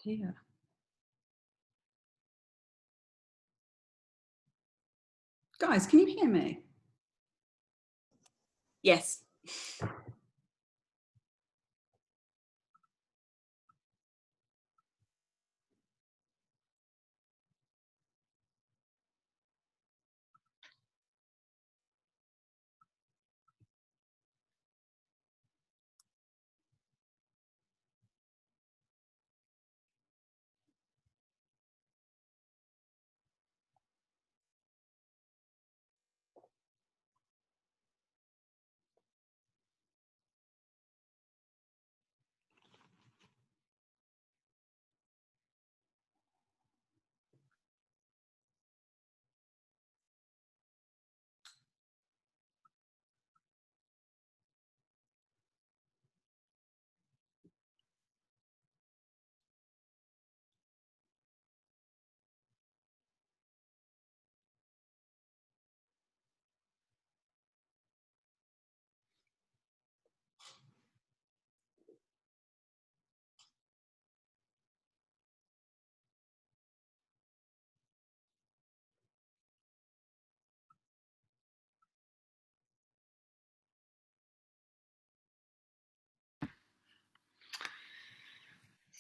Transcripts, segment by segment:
Here. Guys, can you hear me? Yes.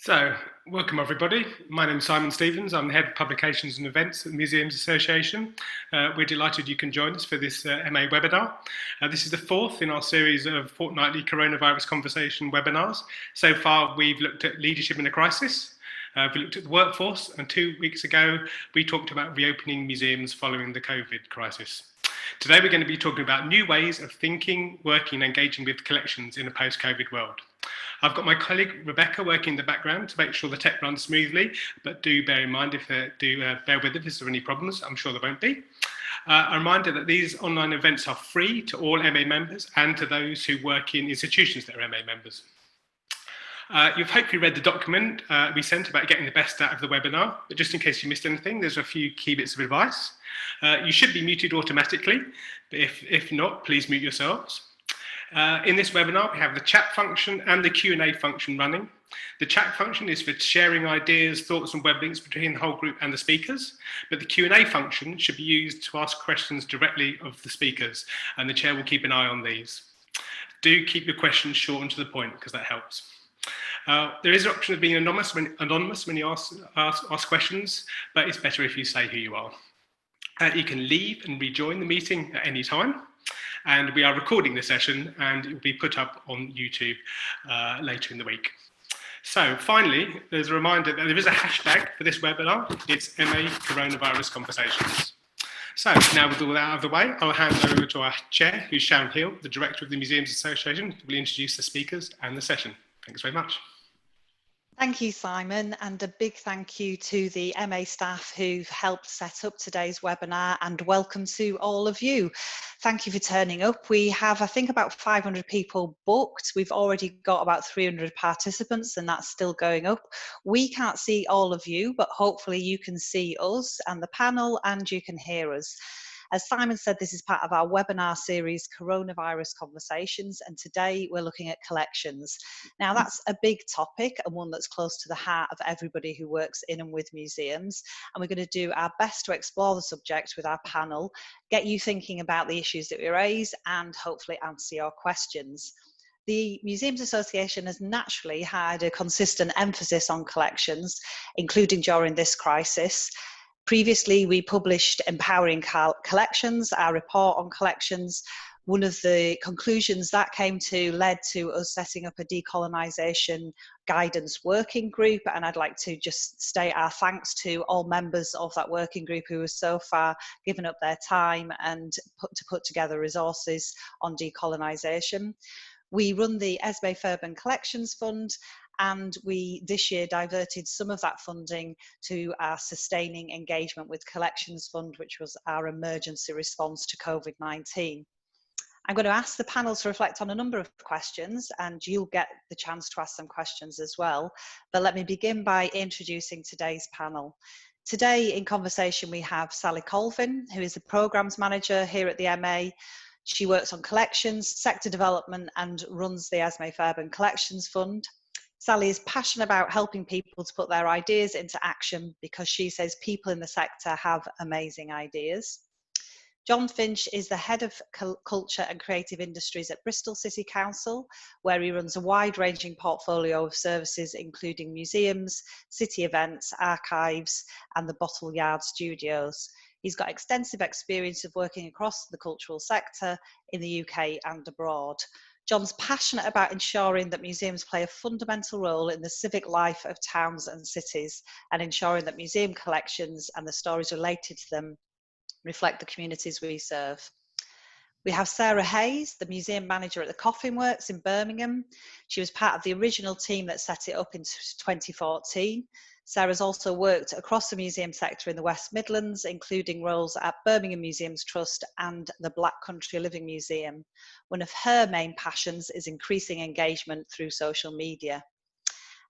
So, welcome everybody. My name is Simon Stevens. I'm the Head of Publications and Events at the Museums Association. We're delighted you can join us for this MA webinar. This is the fourth in our series of fortnightly coronavirus conversation webinars. So far, we've looked at leadership in a crisis. We looked at the workforce, and 2 weeks ago, we talked about reopening museums following the COVID crisis. Today, we're going to be talking about new ways of thinking, working, and engaging with collections in a post-COVID world. I've got my colleague Rebecca working in the background to make sure the tech runs smoothly, but do bear in mind if bear with if there are any problems. I'm sure there won't be. A reminder that these online events are free to all MA members and to those who work in institutions that are MA members. You've hopefully read the document we sent about getting the best out of the webinar, but just in case you missed anything, there's a few key bits of advice. You should be muted automatically, but if not, please mute yourselves. In this webinar, we have the chat function and the Q&A function running. The chat function is for sharing ideas, thoughts and web links between the whole group and the speakers, but the Q&A function should be used to ask questions directly of the speakers, and the chair will keep an eye on these. Do keep your questions short and to the point, because that helps. There is an option of being anonymous when you ask questions, but it's better if you say who you are. You can leave and rejoin the meeting at any time. And we are recording the session and it will be put up on YouTube later in the week. So finally, there's a reminder that there is a hashtag for this webinar. It's MA Coronavirus Conversations. So now with all that out of the way, I'll hand over to our chair, who's Sharon Heal, the Director of the Museums Association, who will introduce the speakers and the session. Thanks very much. Thank you, Simon, and a big thank you to the MA staff who've helped set up today's webinar, and welcome to all of you. Thank you for turning up. We have, I think, about 500 people booked. We've already got about 300 participants, and that's still going up. We can't see all of you, but hopefully you can see us and the panel, and you can hear us. As Simon said, this is part of our webinar series, Coronavirus Conversations, and today we're looking at collections. Now, that's a big topic and one that's close to the heart of everybody who works in and with museums, and we're going to do our best to explore the subject with our panel, get you thinking about the issues that we raise, and hopefully answer your questions. The Museums Association has naturally had a consistent emphasis on collections, including during this crisis. Previously, we published Empowering Collections, our report on collections. One of the conclusions that came to led to us setting up a decolonisation guidance working group, and I'd like to just state our thanks to all members of that working group who have so far given up their time and put together resources on decolonisation. We run the Esme Fairbairn Collections Fund, and we this year diverted some of that funding to our Sustaining Engagement with Collections Fund, which was our emergency response to COVID-19. I'm going to ask the panel to reflect on a number of questions, and you'll get the chance to ask some questions as well. But let me begin by introducing today's panel. Today in conversation we have Sally Colvin, who is the Programmes Manager here at the MA. She works on collections, sector development, and runs the Esme Fairbairn Collections Fund. Sally is passionate about helping people to put their ideas into action because she says people in the sector have amazing ideas. John Finch is the Head of Culture and Creative Industries at Bristol City Council, where he runs a wide-ranging portfolio of services including museums, city events, archives and the Bottle Yard Studios. He's got extensive experience of working across the cultural sector in the UK and abroad. John's passionate about ensuring that museums play a fundamental role in the civic life of towns and cities, and ensuring that museum collections and the stories related to them reflect the communities we serve. We have Sharon Heal, the museum manager at the Coffin Works in Birmingham. She was part of the original team that set it up in 2014. Sarah's also worked across the museum sector in the West Midlands, including roles at Birmingham Museums Trust and the Black Country Living Museum. One of her main passions is increasing engagement through social media.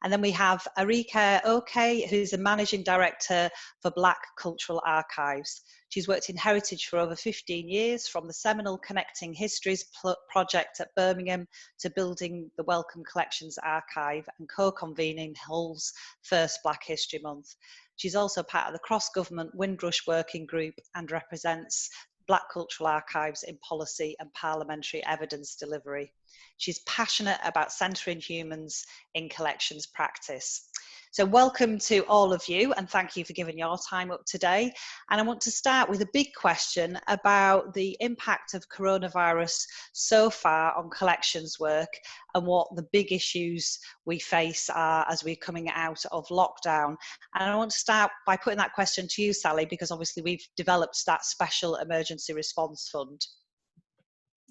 And then we have Arike, who's the Managing Director for Black Cultural Archives. She's worked in heritage for over 15 years, from the seminal Connecting Histories project at Birmingham to building the Wellcome Collections Archive and co-convening Hull's first Black History Month. She's also part of the cross-government Windrush Working Group and represents Black Cultural Archives in policy and parliamentary evidence delivery. She's passionate about centering humans in collections practice. So welcome to all of you, and thank you for giving your time up today. And I want to start with a big question about the impact of coronavirus so far on collections work and what the big issues we face are as we're coming out of lockdown. And I want to start by putting that question to you, Sally, because obviously we've developed that special emergency response fund.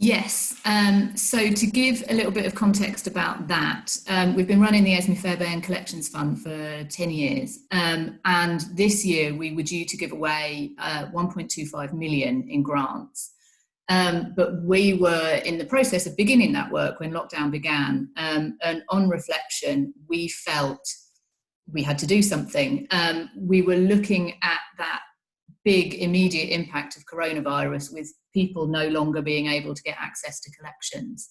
Yes, so to give a little bit of context about that, we've been running the Esme Fairbairn Collections Fund for 10 years, and this year we were due to give away 1.25 million in grants, but we were in the process of beginning that work when lockdown began, and on reflection we felt we had to do something. We were looking at that big immediate impact of coronavirus with people no longer being able to get access to collections,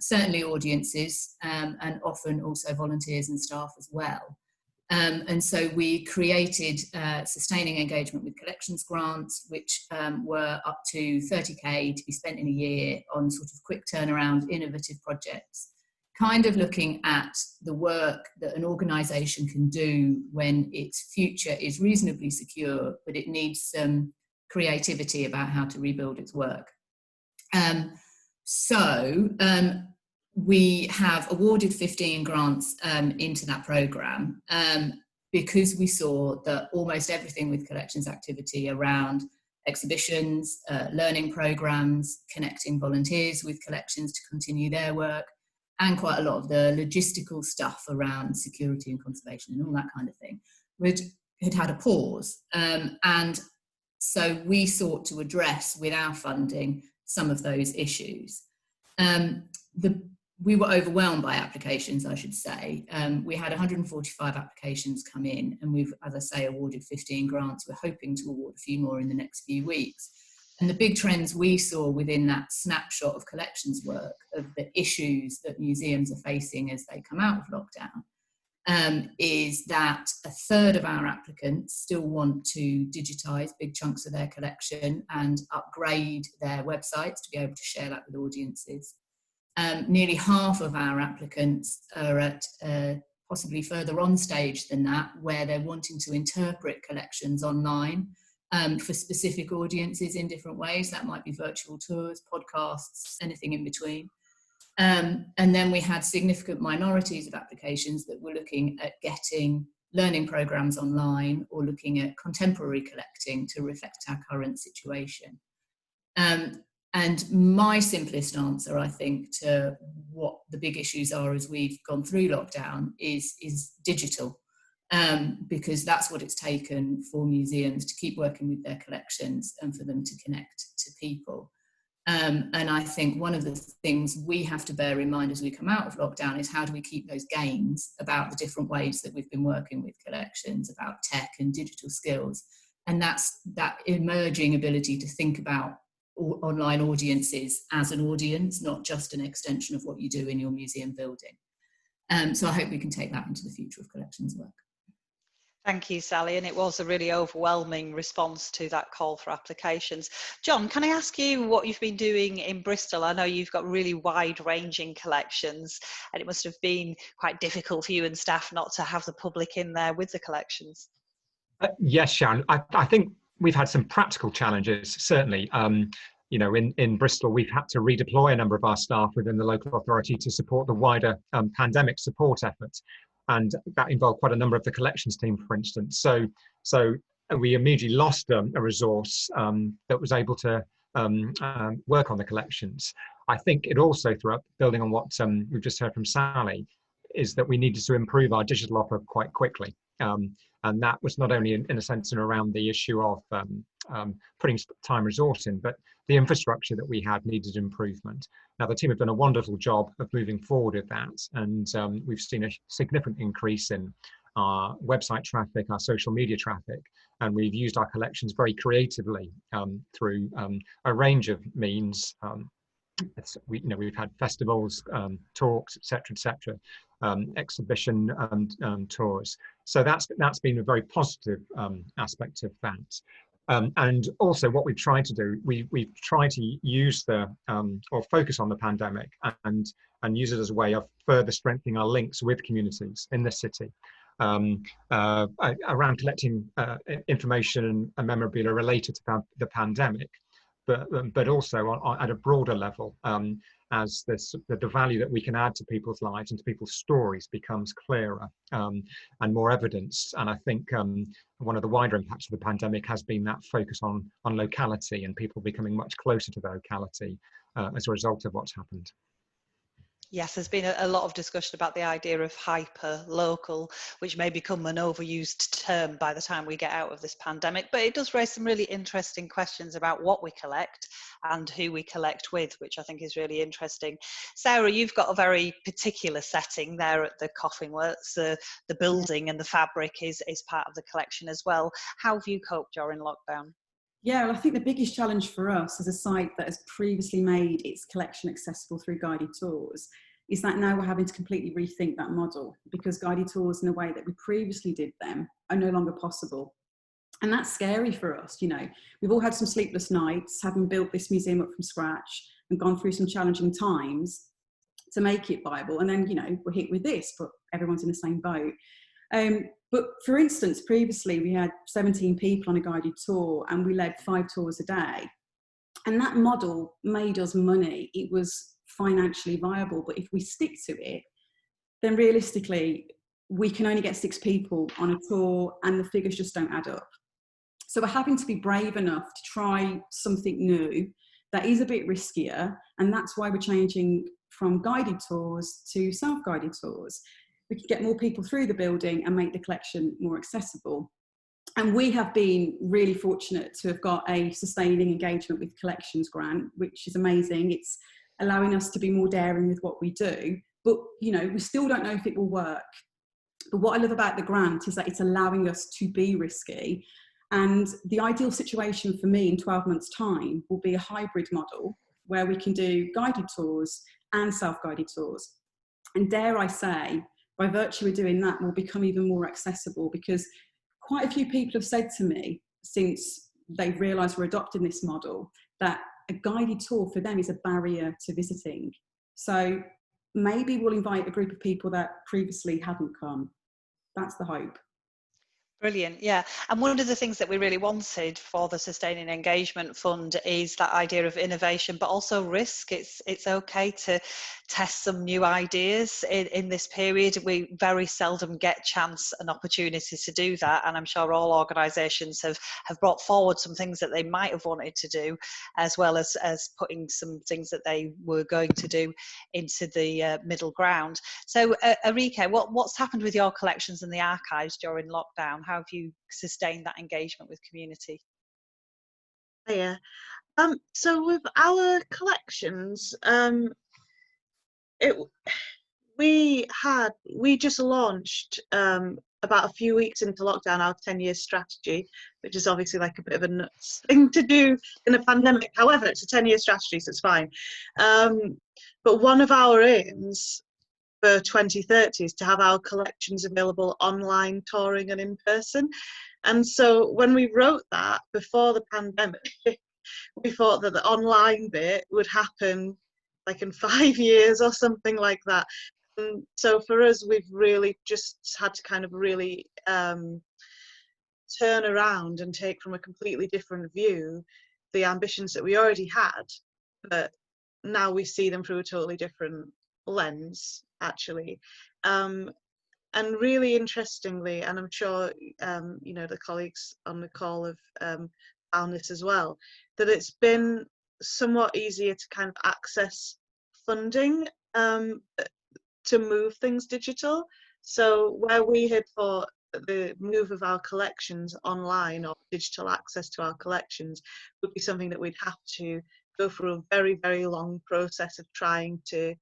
certainly audiences, and often also volunteers and staff as well. And so we created sustaining engagement with collections grants, which were up to 30k to be spent in a year on sort of quick turnaround innovative projects, kind of looking at the work that an organisation can do when its future is reasonably secure, but it needs some creativity about how to rebuild its work. We have awarded 15 grants into that programme because we saw that almost everything with collections activity around exhibitions, learning programmes, connecting volunteers with collections to continue their work, and quite a lot of the logistical stuff around security and conservation and all that kind of thing, had a pause. And so we sought to address with our funding some of those issues. We were overwhelmed by applications, I should say. We had 145 applications come in, and we've, as I say, awarded 15 grants. We're hoping to award a few more in the next few weeks. And the big trends we saw within that snapshot of collections work, of the issues that museums are facing as they come out of lockdown, is that a third of our applicants still want to digitise big chunks of their collection and upgrade their websites to be able to share that with audiences. Nearly half of our applicants are at possibly further on stage than that, where they're wanting to interpret collections online for specific audiences in different ways. That might be virtual tours, podcasts, anything in between. And then we had significant minorities of applications that were looking at getting learning programs online or looking at contemporary collecting to reflect our current situation. And my simplest answer, I think, to what the big issues are as we've gone through lockdown is digital, because that's what it's taken for museums to keep working with their collections and for them to connect to people. And I think one of the things we have to bear in mind as we come out of lockdown is how do we keep those gains about the different ways that we've been working with collections, about tech and digital skills. And that's that emerging ability to think about online audiences as an audience, not just an extension of what you do in your museum building. So I hope we can take that into the future of collections work. Thank you, Sally. And it was a really overwhelming response to that call for applications. John, can I ask you what you've been doing in Bristol? I know you've got really wide-ranging collections, and it must have been quite difficult for you and staff not to have the public in there with the collections. Yes, Sharon. I think we've had some practical challenges, certainly. You know, in Bristol, we've had to redeploy a number of our staff within the local authority to support the wider pandemic support efforts. And that involved quite a number of the collections team, for instance. So we immediately lost a resource that was able to work on the collections. I think it also, building on what we've just heard from Sally, is that we needed to improve our digital offer quite quickly. And that was not only in a sense and around the issue of putting time resource in, but the infrastructure that we had needed improvement. Now, the team have done a wonderful job of moving forward with that. And we've seen a significant increase in our website traffic, our social media traffic, and we've used our collections very creatively through a range of means. We've had festivals, talks, etc., exhibition tours. So that's been a very positive aspect of that. And also what we've tried to do, we've tried to use or focus on the pandemic and use it as a way of further strengthening our links with communities in the city around collecting information and memorabilia related to the pandemic, but also at a broader level, as the value that we can add to people's lives and to people's stories becomes clearer and more evidenced. And I think one of the wider impacts of the pandemic has been that focus on locality and people becoming much closer to their locality as a result of what's happened. Yes, there's been a lot of discussion about the idea of hyper-local, which may become an overused term by the time we get out of this pandemic, but it does raise some really interesting questions about what we collect and who we collect with, which I think is really interesting. Sarah, you've got a very particular setting there at the Coffin Works. The building and the fabric is part of the collection as well. How have you coped during lockdown? Yeah, well, I think the biggest challenge for us as a site that has previously made its collection accessible through guided tours is that now we're having to completely rethink that model, because guided tours in the way that we previously did them are no longer possible. And that's scary for us. You know, we've all had some sleepless nights having built this museum up from scratch and gone through some challenging times to make it viable. And then, you know, we're hit with this, but everyone's in the same boat. But for instance, previously we had 17 people on a guided tour and we led 5 tours a day. And that model made us money. It was financially viable. But if we stick to it, then realistically, we can only get 6 people on a tour and the figures just don't add up. So we're having to be brave enough to try something new that is a bit riskier. And that's why we're changing from guided tours to self-guided tours. We can get more people through the building and make the collection more accessible. And we have been really fortunate to have got a sustaining engagement with collections grant, which is amazing. It's allowing us to be more daring with what we do, but you know, we still don't know if it will work. But what I love about the grant is that it's allowing us to be risky. And the ideal situation for me in 12 months' time will be a hybrid model where we can do guided tours and self-guided tours. And dare I say, by virtue of doing that, we'll become even more accessible, because quite a few people have said to me since they've realised we're adopting this model that a guided tour for them is a barrier to visiting. So maybe we'll invite a group of people that previously hadn't come. That's the hope. Brilliant, yeah. And one of the things that we really wanted for the Sustaining Engagement Fund is that idea of innovation, but also risk. It's okay to test some new ideas in this period. We very seldom get chance and opportunity to do that, and I'm sure all organisations have brought forward some things that they might have wanted to do, as well as putting some things that they were going to do into the middle ground. So Arike, what's happened with your collections and the archives during lockdown? How have you sustained that engagement with community? Yeah. So with our collections, we just launched about a few weeks into lockdown our 10-year strategy, which is obviously like a bit of a nuts thing to do in a pandemic. However, it's a 10-year strategy, so it's fine. But one of our aims for 2030 is to have our collections available online, touring and in person. And so when we wrote that before the pandemic, we thought that the online bit would happen like in 5 years or something like that. And so for us, we've really just had to kind of really turn around and take from a completely different view the ambitions that we already had, but now we see them through a totally different lens, actually. And really interestingly, and I'm sure you know, the colleagues on the call have found this as well, that it's been somewhat easier to kind of access funding to move things digital. So where we had thought the move of our collections online or digital access to our collections would be something that we'd have to go through a very, very long process of trying to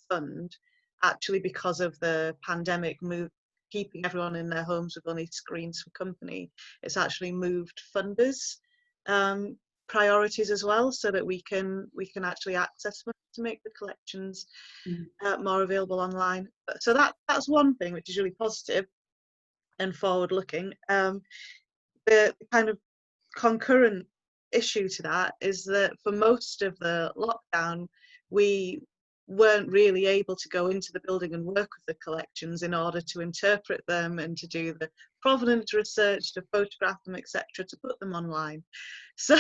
fund, actually because of the pandemic keeping everyone in their homes with only screens for company, it's actually moved funders priorities as well, so that we can actually access them to make the collections more available online. So that's one thing which is really positive and forward looking. The kind of concurrent issue to that is that for most of the lockdown we weren't really able to go into the building and work with the collections in order to interpret them and to do the provenance research, to photograph them, etc., to put them online. So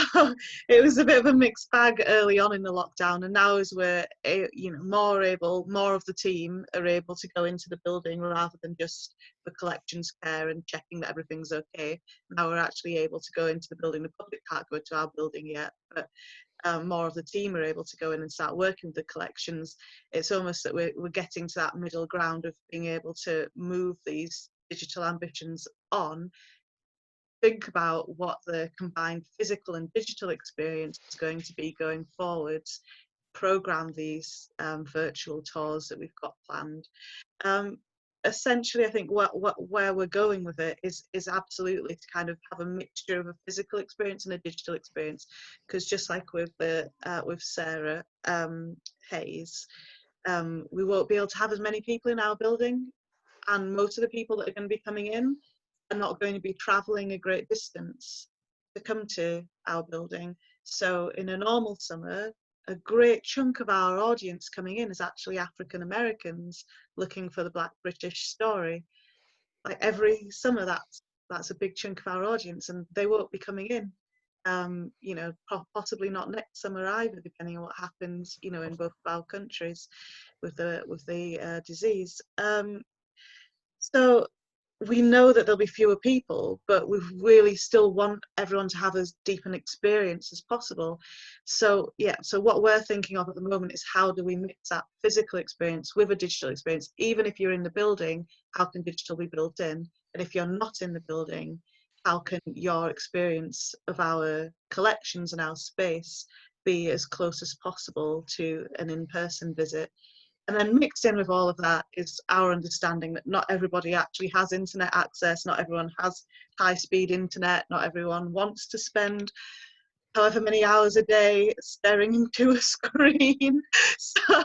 it was a bit of a mixed bag early on in the lockdown, and now as we're you know, more of the team are able to go into the building rather than just for collections care and checking that everything's okay. Now we're actually able to go into the building. The public can't go to our building yet, but more of the team are able to go in and start working with the collections. It's almost that we're getting to that middle ground of being able to move these digital ambitions on, think about what the combined physical and digital experience is going to be going forwards, program these virtual tours that we've got planned. Essentially, I think where we're going with it is absolutely to kind of have a mixture of a physical experience and a digital experience, because just like with Sarah Hayes, we won't be able to have as many people in our building, and most of the people that are going to be coming in are not going to be travelling a great distance to come to our building. So in a normal summer, a great chunk of our audience coming in is actually African Americans looking for the Black British story. Like every summer, that's a big chunk of our audience, and they won't be coming in. You know, possibly not next summer either, depending on what happens, you know, in both of our countries with the disease. So we know that there'll be fewer people, but we really still want everyone to have as deep an experience as possible. So yeah, so what we're thinking of at the moment is how do we mix that physical experience with a digital experience? Even if you're in the building, how can digital be built in? And if you're not in the building, how can your experience of our collections and our space be as close as possible to an in-person visit? And then mixed in with all of that is our understanding that not everybody actually has internet access, not everyone has high-speed internet, not everyone wants to spend however many hours a day staring into a screen. So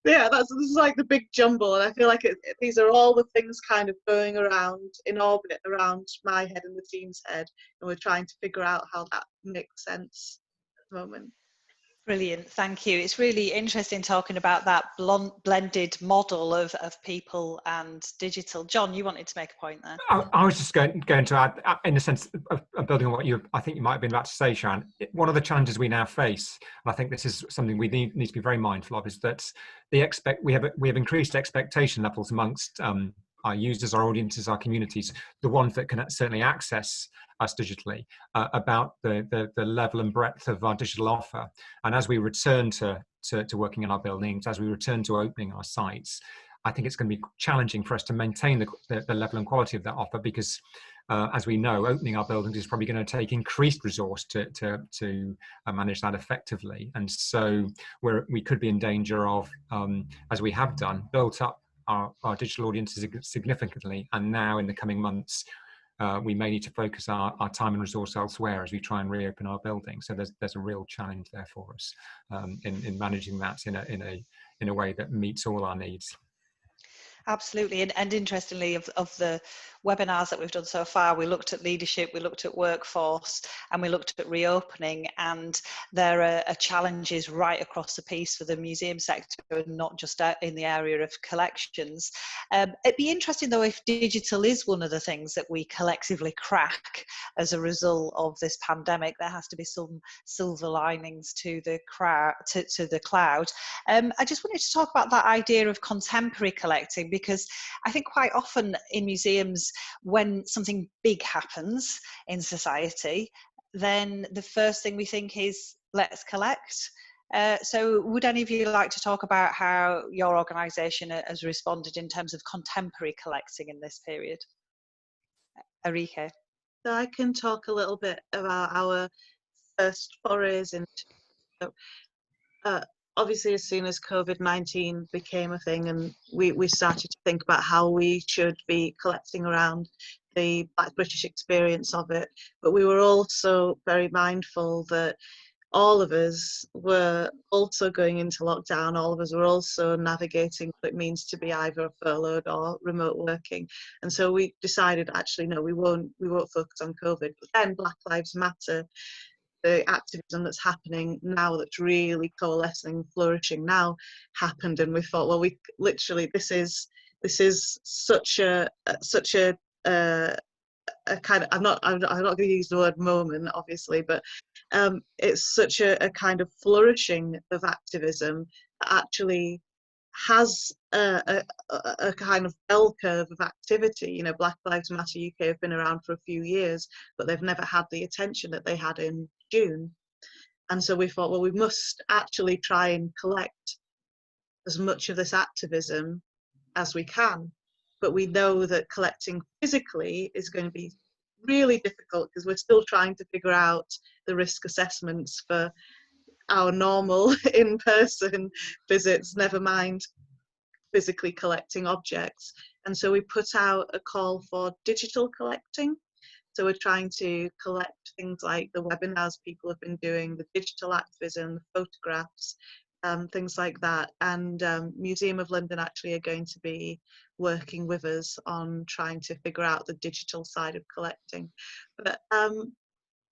yeah, this is like the big jumble, and I feel like these are all the things kind of going around in orbit around my head and the team's head, and we're trying to figure out how that makes sense at the moment. Brilliant, thank you. It's really interesting talking about that blended model of people and digital. John, you wanted to make a point there. I was just going to add, in the sense of building on what I think you might have been about to say, Sharon. One of the challenges we now face, and I think this is something we need to be very mindful of, is that we have increased expectation levels amongst our users, our audiences, our communities, the ones that can certainly access us digitally, about the level and breadth of our digital offer. And as we return to working in our buildings, as we return to opening our sites, I think it's going to be challenging for us to maintain the level and quality of that offer, because as we know, opening our buildings is probably going to take increased resource to manage that effectively. And so we could be in danger of, as we have done, built up our digital audiences significantly, and now in the coming months we may need to focus our time and resource elsewhere as we try and reopen our building. So there's a real challenge there for us in managing that in a way that meets all our needs. Absolutely. And interestingly, of the webinars that we've done so far, we looked at leadership, we looked at workforce, and we looked at reopening. And there are challenges right across the piece for the museum sector, and not just in the area of collections. It'd be interesting, though, if digital is one of the things that we collectively crack as a result of this pandemic. There has to be some silver linings to the cloud. I just wanted to talk about that idea of contemporary collecting, because I think quite often in museums, when something big happens in society, then the first thing we think is, let's collect. So would any of you like to talk about how your organisation has responded in terms of contemporary collecting in this period? Arike. So I can talk a little bit about our first forays into obviously, as soon as COVID-19 became a thing, and we started to think about how we should be collecting around the Black British experience of it, but we were also very mindful that all of us were also going into lockdown. All of us were also navigating what it means to be either furloughed or remote working, and so we decided, actually, no, we won't focus on COVID. But then Black Lives Matter, the activism that's happening now, that's really coalescing, flourishing now, happened, and we thought, well, we literally, this is such a kind of, I'm not going to use the word moment, obviously, but it's such a kind of flourishing of activism that actually has a kind of bell curve of activity. You know, Black Lives Matter UK have been around for a few years, but they've never had the attention that they had in June. And so we thought, well, we must actually try and collect as much of this activism as we can. But we know that collecting physically is going to be really difficult, because we're still trying to figure out the risk assessments for our normal in-person visits, never mind physically collecting objects. And so we put out a call for digital collecting. So we're trying to collect things like the webinars people have been doing, the digital activism, the photographs, things like that. And Museum of London actually are going to be working with us on trying to figure out the digital side of collecting. But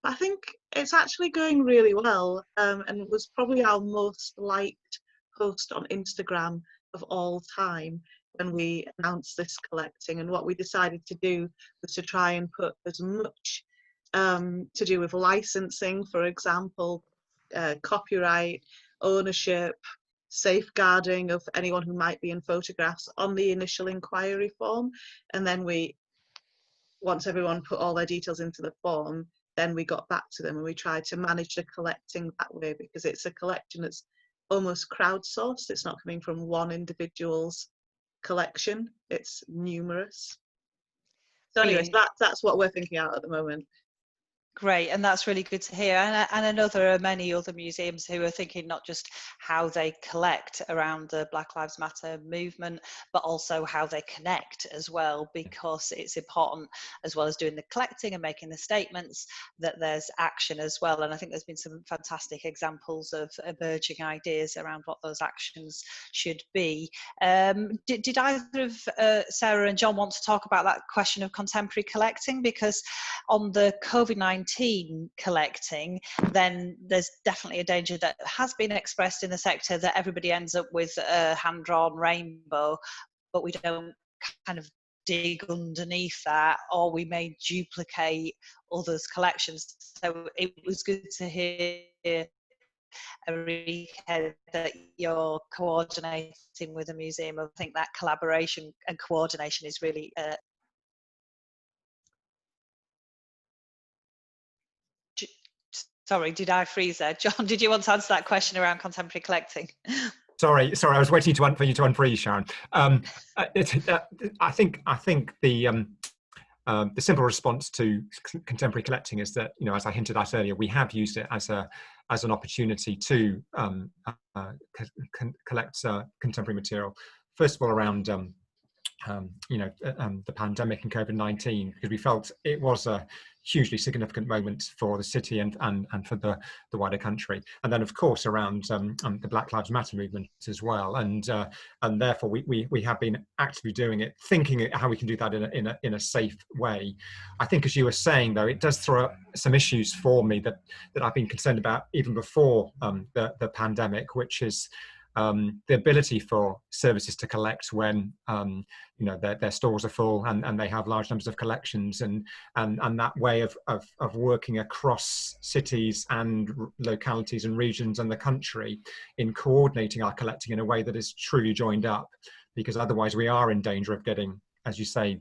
I think it's actually going really well, and was probably our most liked post on Instagram of all time when we announced this collecting. And what we decided to do was to try and put as much to do with licensing, for example, copyright, ownership, safeguarding of anyone who might be in photographs on the initial inquiry form. And then once everyone put all their details into the form, then we got back to them and we tried to manage the collecting that way, because it's a collection that's almost crowdsourced. It's not coming from one individual's collection, it's numerous. So anyway, that's what we're thinking out at the moment. Great, and that's really good to hear. And I know there are many other museums who are thinking not just how they collect around the Black Lives Matter movement, but also how they connect as well, because it's important, as well as doing the collecting and making the statements, that there's action as well. And I think there's been some fantastic examples of emerging ideas around what those actions should be. Did either of Sarah and John want to talk about that question of contemporary collecting? Because on the COVID-19 collecting, then there's definitely a danger that has been expressed in the sector that everybody ends up with a hand-drawn rainbow, but we don't kind of dig underneath that, or we may duplicate others' collections. So it was good to hear, Arike, that you're coordinating with the museum. I think that collaboration and coordination is really Sorry, did I freeze there? John, did you want to answer that question around contemporary collecting? Sorry, I was waiting for you to unfreeze, Sharon. I think the simple response to contemporary collecting is that, you know, as I hinted at earlier, we have used it as an opportunity to collect contemporary material. First of all, around the pandemic and COVID-19, because we felt it was a hugely significant moment for the city and for the wider country. And then, of course, around the Black Lives Matter movement as well. And therefore, we have been actively doing it, thinking how we can do that in a safe way. I think, as you were saying, though, it does throw up some issues for me that I've been concerned about even before the pandemic, which is the ability for services to collect when their stores are full and they have large numbers of collections, and that way of working across cities and localities and regions and the country in coordinating our collecting in a way that is truly joined up, because otherwise we are in danger of getting, as you say,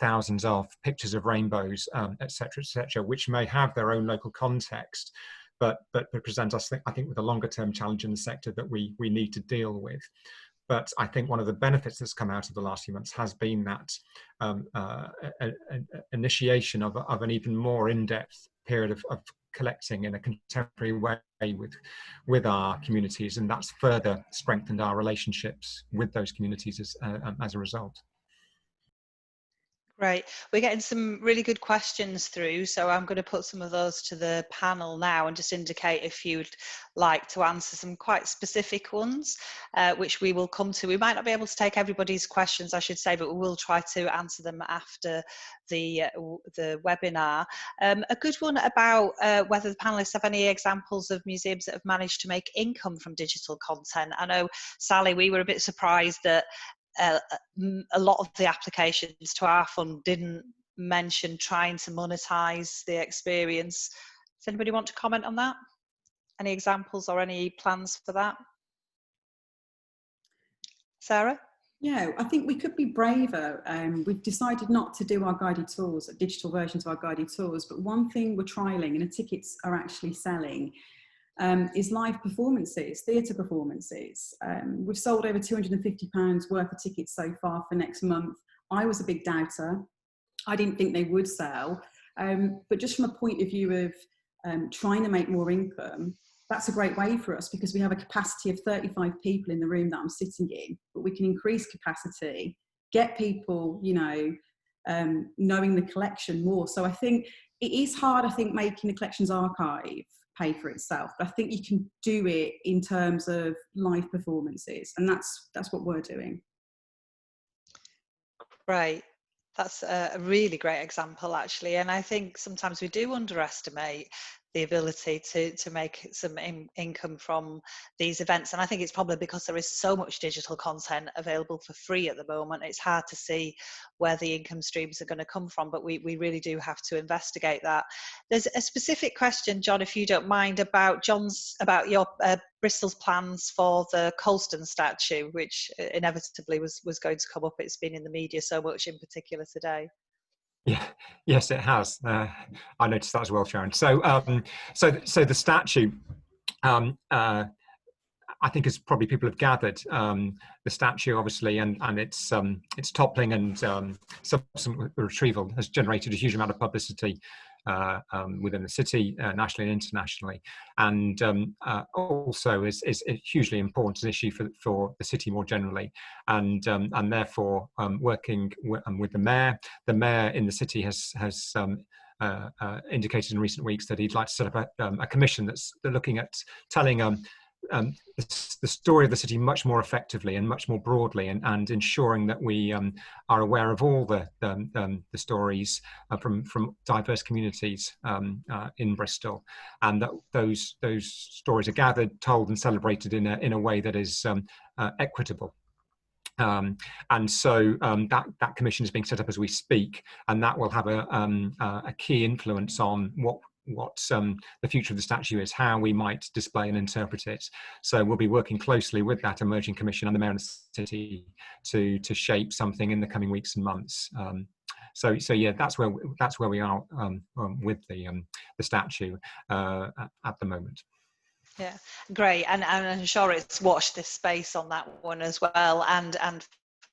thousands of pictures of rainbows, etc., which may have their own local context, but present us, I think, with a longer term challenge in the sector that we need to deal with. But I think one of the benefits that's come out of the last few months has been that initiation of an even more in-depth period of collecting in a contemporary way with our communities, and that's further strengthened our relationships with those communities as a result. Great. We're getting some really good questions through, so I'm going to put some of those to the panel now and just indicate if you'd like to answer some quite specific ones, which we will come to. We might not be able to take everybody's questions, I should say, but we will try to answer them after the webinar. A good one about whether the panelists have any examples of museums that have managed to make income from digital content. I know, Sally, we were a bit surprised that a lot of the applications to our fund didn't mention trying to monetize the experience. Does anybody want to comment on that? Any examples or any plans for that? Sarah? Yeah, I think we could be braver. We've decided not to do our guided tours, digital versions of our guided tours, but one thing we're trialling, and the tickets are actually selling, is live performances, theatre performances. We've sold over £250 worth of tickets so far for next month. I was a big doubter. I didn't think they would sell. But just from a point of view of trying to make more income, that's a great way for us, because we have a capacity of 35 people in the room that I'm sitting in, but we can increase capacity, get people, knowing the collection more. So I think it is hard, making the collections archive pay for itself, but I think you can do it in terms of live performances, and that's what we're doing. Right. That's a really great example, actually, and I think sometimes we do underestimate the ability to make some income from these events, and I think it's probably because there is so much digital content available for free at the moment. It's hard to see where the income streams are going to come from, but we really do have to investigate that. There's a specific question, John, if you don't mind, about your Bristol's plans for the Colston statue, which inevitably was going to come up. It's been in the media so much, in particular today. Yeah, yes, it has. I noticed that as well, Sharon. So the statue, I think, as probably people have gathered, the statue, obviously, and its toppling and subsequent retrieval has generated a huge amount of publicity within the city, nationally and internationally, and also is a hugely important issue for the city more generally, and therefore working with the mayor. The mayor in the city has indicated in recent weeks that he'd like to set up a commission that's looking at telling the story of the city much more effectively and much more broadly, and ensuring that we are aware of all the stories from diverse communities in Bristol, and that those stories are gathered, told, and celebrated in a way that is equitable. And so that commission is being set up as we speak, and that will have a key influence on what the future of the statue is, how we might display and interpret it. So we'll be working closely with that emerging commission and the mayor of the city to shape something in the coming weeks and months. So yeah, that's where we are with the statue at the moment. Yeah, great, and I'm sure it's watched this space on that one as well, and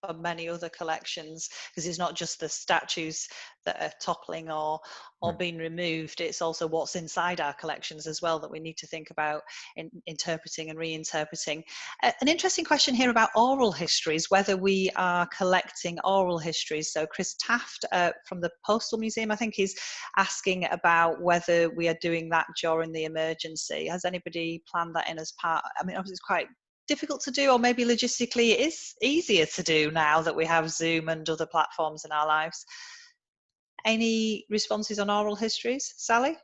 from many other collections, because it's not just the statues that are toppling or being removed, it's also what's inside our collections as well that we need to think about in interpreting and reinterpreting. An interesting question here about oral histories, whether we are collecting oral histories. So Chris Taft from the Postal Museum, I think, is asking about whether we are doing that during the emergency. Has anybody planned that in as part? I mean, obviously it's quite difficult to do, or maybe logistically it is easier to do now that we have Zoom and other platforms in our lives. Any responses on oral histories, Sally?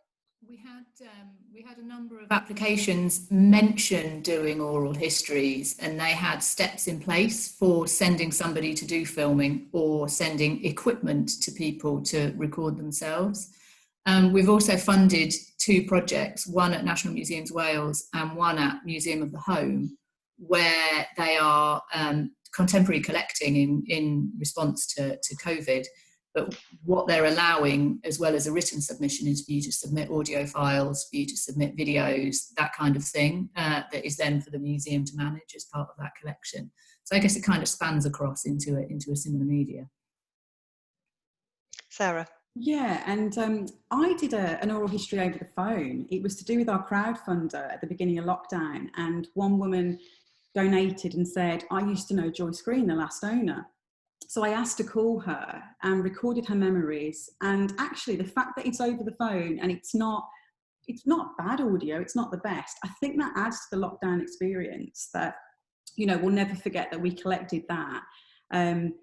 We had a number of applications mention doing oral histories, and they had steps in place for sending somebody to do filming or sending equipment to people to record themselves. We've also funded 2 projects, one at National Museums Wales and one at Museum of the Home, where they are contemporary collecting in response to COVID. But what they're allowing, as well as a written submission, is for you to submit audio files, for you to submit videos, that kind of thing, that is then for the museum to manage as part of that collection. So I guess it kind of spans across into a similar media. Sarah? Yeah, and I did an oral history over the phone. It was to do with our crowdfunder at the beginning of lockdown, and one woman donated and said, I used to know Joyce Green, the last owner. So I asked to call her and recorded her memories. And actually the fact that it's over the phone and it's not bad audio, it's not the best, I think that adds to the lockdown experience that, you know, we'll never forget that we collected that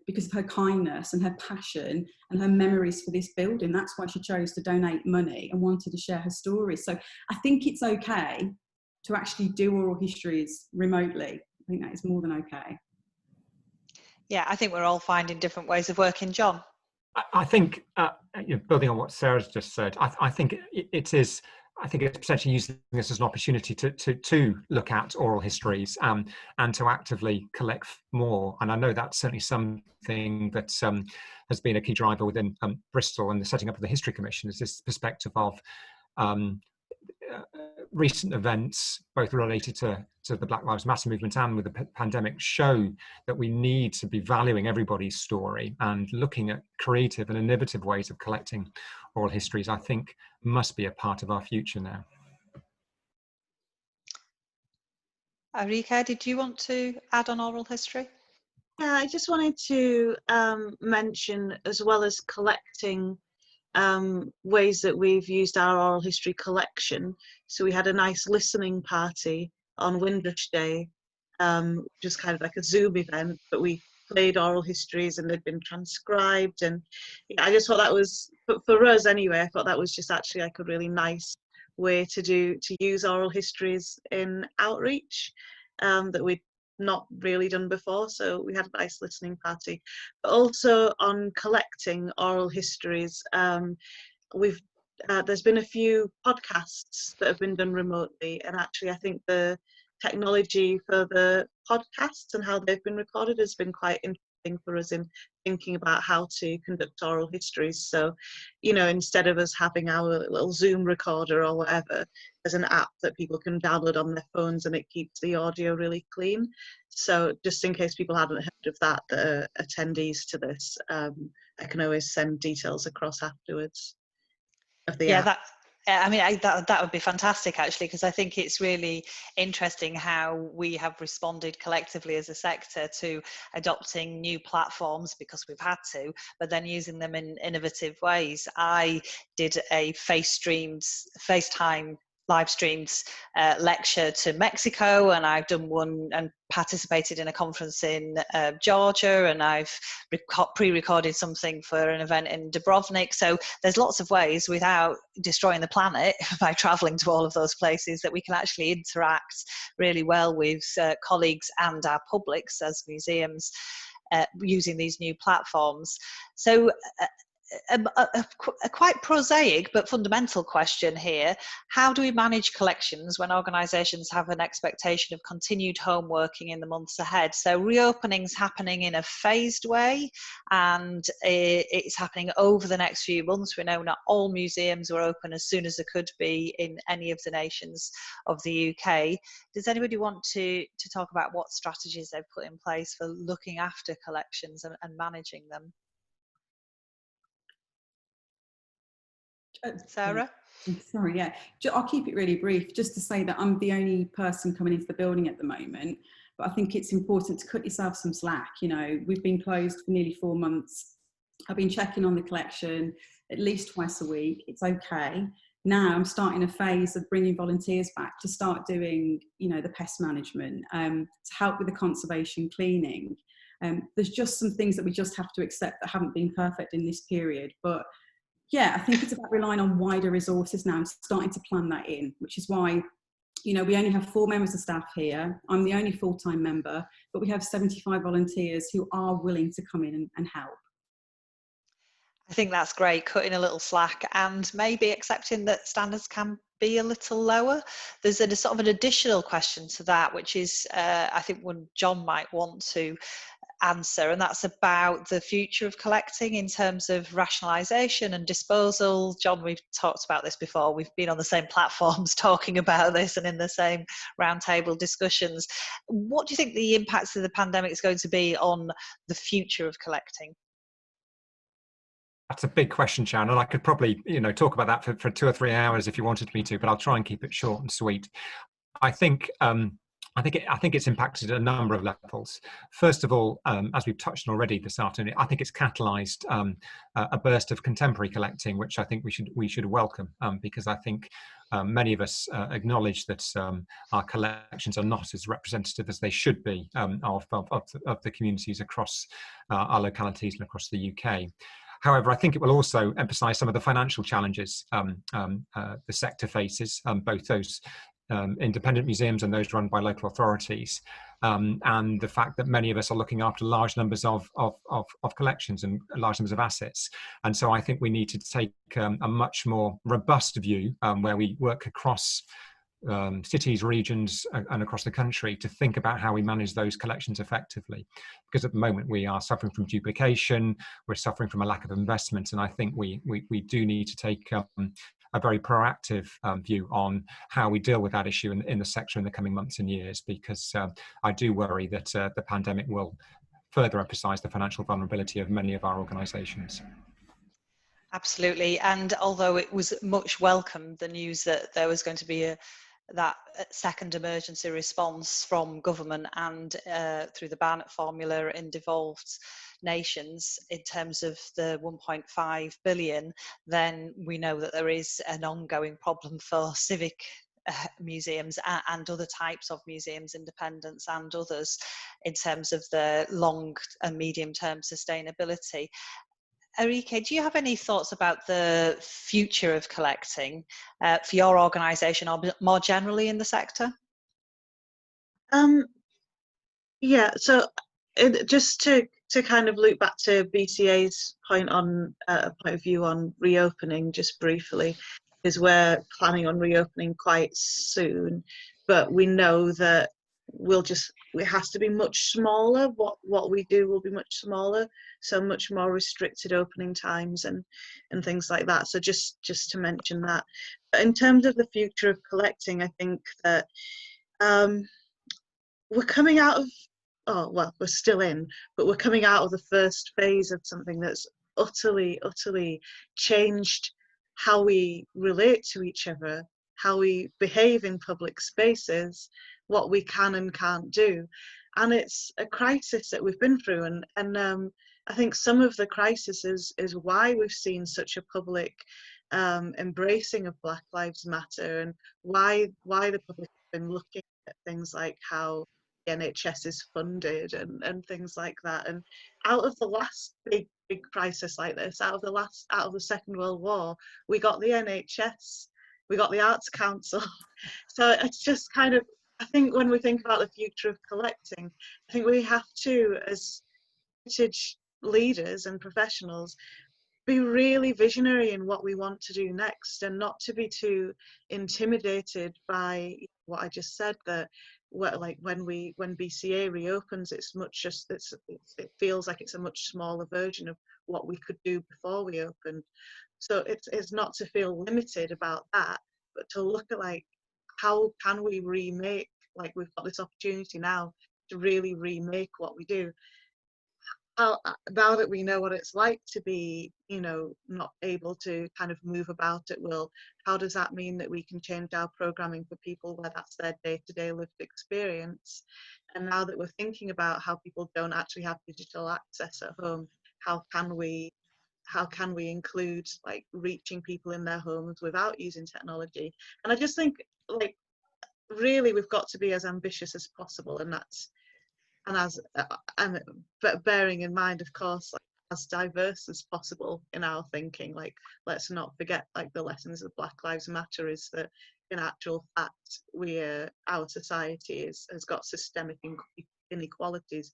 because of her kindness and her passion and her memories for this building. That's why she chose to donate money and wanted to share her story. So I think it's okay to actually do oral histories remotely. I think that is more than okay. Yeah, I think we're all finding different ways of working. John? I think, building on what Sarah's just said, I think it's potentially using this as an opportunity to look at oral histories and to actively collect more. And I know that's certainly something that has been a key driver within Bristol and the setting up of the History Commission, is this perspective of recent events, both related to the Black Lives Matter movement and with the pandemic, show that we need to be valuing everybody's story, and looking at creative and innovative ways of collecting oral histories, I think, must be a part of our future now. Arike, did you want to add on oral history? Yeah, I just wanted to mention, as well as collecting, ways that we've used our oral history collection. So we had a nice listening party on Windrush Day, just kind of like a Zoom event, but we played oral histories and they'd been transcribed. And I just thought that was, for us anyway, I thought that was just actually like a really nice way to use oral histories in outreach that we'd not really done before. So we had a nice listening party. But also on collecting oral histories, there's been a few podcasts that have been done remotely, and actually I think the technology for the podcasts and how they've been recorded has been quite interesting for us in thinking about how to conduct oral histories. So, you know, instead of us having our little Zoom recorder or whatever, there's an app that people can download on their phones and it keeps the audio really clean. So just in case people haven't heard of that, the attendees to this, I can always send details across afterwards of the app. That would be fantastic, actually, because I think it's really interesting how we have responded collectively as a sector to adopting new platforms because we've had to, but then using them in innovative ways. I did a FaceTime live streamed lecture to Mexico, and I've done one and participated in a conference in Georgia, and I've pre-recorded something for an event in Dubrovnik. So there's lots of ways, without destroying the planet by traveling to all of those places, that we can actually interact really well with colleagues and our publics as museums using these new platforms. So a quite prosaic but fundamental question here. How do we manage collections when organisations have an expectation of continued home working in the months ahead? So reopening's happening in a phased way, and it's happening over the next few months. We know not all museums were open as soon as they could be in any of the nations of the UK. Does anybody want to talk about what strategies they've put in place for looking after collections and managing them? Sarah? Sorry, yeah. I'll keep it really brief, just to say that I'm the only person coming into the building at the moment, but I think it's important to cut yourself some slack. You know, we've been closed for nearly 4 months. I've been checking on the collection at least twice a week. It's okay. Now I'm starting a phase of bringing volunteers back to start doing, you know, the pest management, to help with the conservation cleaning. There's just some things that we just have to accept that haven't been perfect in this period, but yeah, I think it's about relying on wider resources now and starting to plan that in, which is why, you know, we only have 4 members of staff here. I'm the only full-time member, but we have 75 volunteers who are willing to come in and help. I think that's great, cutting a little slack and maybe accepting that standards can be a little lower. There's a sort of an additional question to that, which is, I think one John might want to answer, and that's about the future of collecting in terms of rationalization and disposal. John, we've talked about this before. We've been on the same platforms talking about this and in the same roundtable discussions. What do you think the impacts of the pandemic is going to be on the future of collecting? That's a big question, Sharon, and I could probably, you know, talk about that for 2 or 3 hours if you wanted me to, but I'll try and keep it short and sweet. I think it's impacted at a number of levels. First of all, as we've touched on already this afternoon, I think it's catalysed a burst of contemporary collecting, which I think we should welcome, because I think many of us acknowledge that our collections are not as representative as they should be of the communities across our localities and across the UK. However, I think it will also emphasise some of the financial challenges the sector faces, both those independent museums and those run by local authorities, and the fact that many of us are looking after large numbers of collections and large numbers of assets. And so I think we need to take a much more robust view where we work across cities, regions, and across the country to think about how we manage those collections effectively. Because at the moment we are suffering from duplication, we're suffering from a lack of investment, and I think we do need to take a very proactive view on how we deal with that issue in the sector in the coming months and years, because I do worry that the pandemic will further emphasise the financial vulnerability of many of our organisations. Absolutely, and although it was much welcome, the news that there was going to be that second emergency response from government and through the Barnett formula in devolved nations in terms of the 1.5 billion, then we know that there is an ongoing problem for civic museums and other types of museums, independents and others, in terms of the long and medium term sustainability. Arike, do you have any thoughts about the future of collecting for your organisation or more generally in the sector? Yeah, so just to kind of loop back to BCA's point of view on reopening, just briefly, is we're planning on reopening quite soon, but we know that it has to be much smaller. What we do will be much smaller, so much more restricted opening times and things like that. So just to mention that. But in terms of the future of collecting, I think that we're coming out of, we're still in, but we're coming out of the first phase of something that's utterly changed how we relate to each other, how we behave in public spaces, what we can and can't do. And it's a crisis that we've been through, and I think some of the crisis is why we've seen such a public embracing of Black Lives Matter, and why the public have been looking at things like how the NHS is funded and things like that. And out of the last big crisis like this, out of the Second World War, we got the NHS, we got the Arts Council. So it's just kind of, I think when we think about the future of collecting, I think we have to, as heritage leaders and professionals, be really visionary in what we want to do next, and not to be too intimidated by what I just said, that like when BCA reopens, it feels like it's a much smaller version of what we could do before we opened. So it's not to feel limited about that, but to look at like, how can we remake, like we've got this opportunity now to really remake what we do. Now that we know what it's like to be, not able to kind of move about at will, how does that mean that we can change our programming for people where that's their day-to-day lived experience? And now that we're thinking about how people don't actually have digital access at home, how can we include like reaching people in their homes without using technology? And I just think, like, really we've got to be as ambitious as possible, but bearing in mind, of course, like, as diverse as possible in our thinking. Like, let's not forget, like, the lessons of Black Lives Matter is that in actual fact our society has got systemic inequalities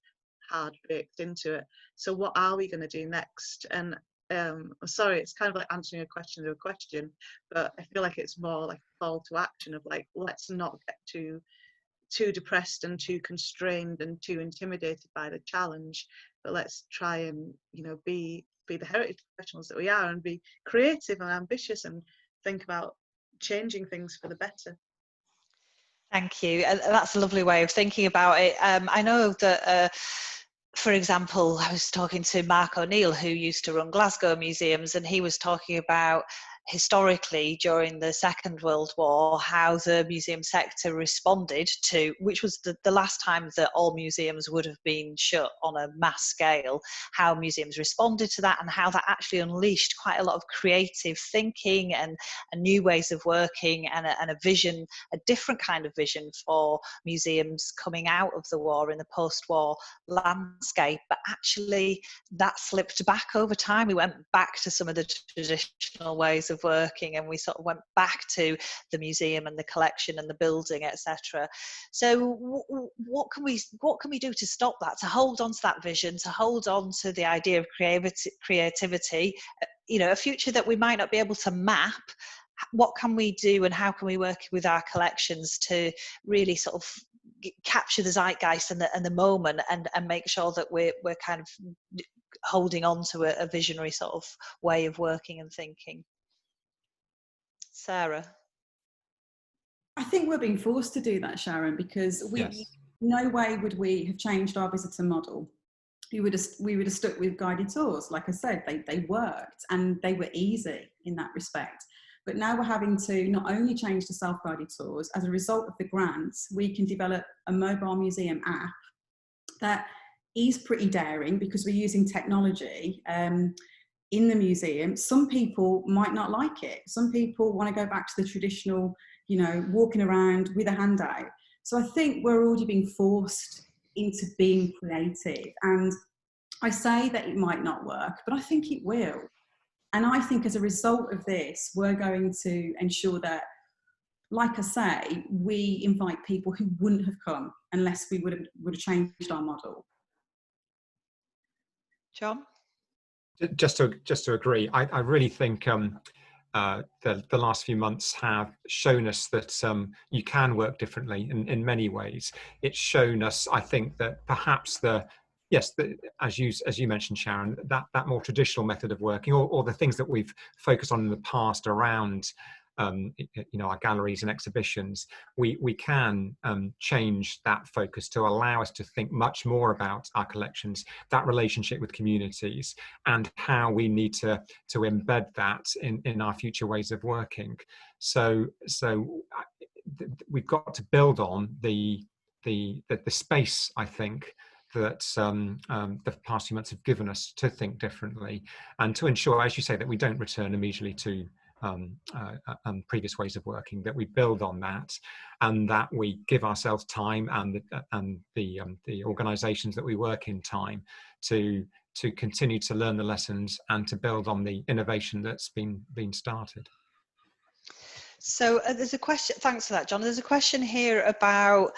hard baked into it. So what are we going to do next? And sorry, it's kind of like answering a question to a question, but I feel like it's more like a call to action of like, let's not get too depressed and too constrained and too intimidated by the challenge, but let's try and be the heritage professionals that we are, and be creative and ambitious and think about changing things for the better. Thank you. That's a lovely way of thinking about it. I know that for example, I was talking to Mark O'Neill, who used to run Glasgow museums, and he was talking about historically during the Second World War how the museum sector responded to, which was the last time that all museums would have been shut on a mass scale, how museums responded to that, and how that actually unleashed quite a lot of creative thinking and new ways of working, and a vision, a different kind of vision for museums coming out of the war in the post-war landscape. But actually that slipped back over time. We went back to some of the traditional ways of working, and we sort of went back to the museum and the collection and the building, etc. So what can we do to stop that, to hold on to that vision, to hold on to the idea of creativity, a future that we might not be able to map? What can we do, and how can we work with our collections to really sort of capture the zeitgeist and the moment, and make sure that we're kind of holding on to a visionary sort of way of working and thinking? Sarah? I think we're being forced to do that, Sharon, because no way would we have changed our visitor model. We would have stuck with guided tours. Like I said, they worked and they were easy in that respect. But now we're having to not only change to self-guided tours. As a result of the grants, we can develop a mobile museum app that is pretty daring, because we're using technology in the museum. Some people might not like it. Some people want to go back to the traditional, walking around with a handout. So I think we're already being forced into being creative. And I say that it might not work, but I think it will. And I think as a result of this, we're going to ensure that, like I say, we invite people who wouldn't have come unless we would have changed our model. John? Just to agree, I really think the last few months have shown us that you can work differently in many ways. It's shown us, I think, that perhaps as you mentioned, Sharon, that more traditional method of working, or the things that we've focused on in the past around our galleries and exhibitions, we can change that focus to allow us to think much more about our collections, that relationship with communities, and how we need to embed that in our future ways of working. So we've got to build on the space, I think, that the past few months have given us to think differently, and to ensure, as you say, that we don't return immediately to previous ways of working, that we build on that, and that we give ourselves time, and the organisations that we work in time to continue to learn the lessons and to build on the innovation that's been started. So there's a question, thanks for that, John. There's a question here about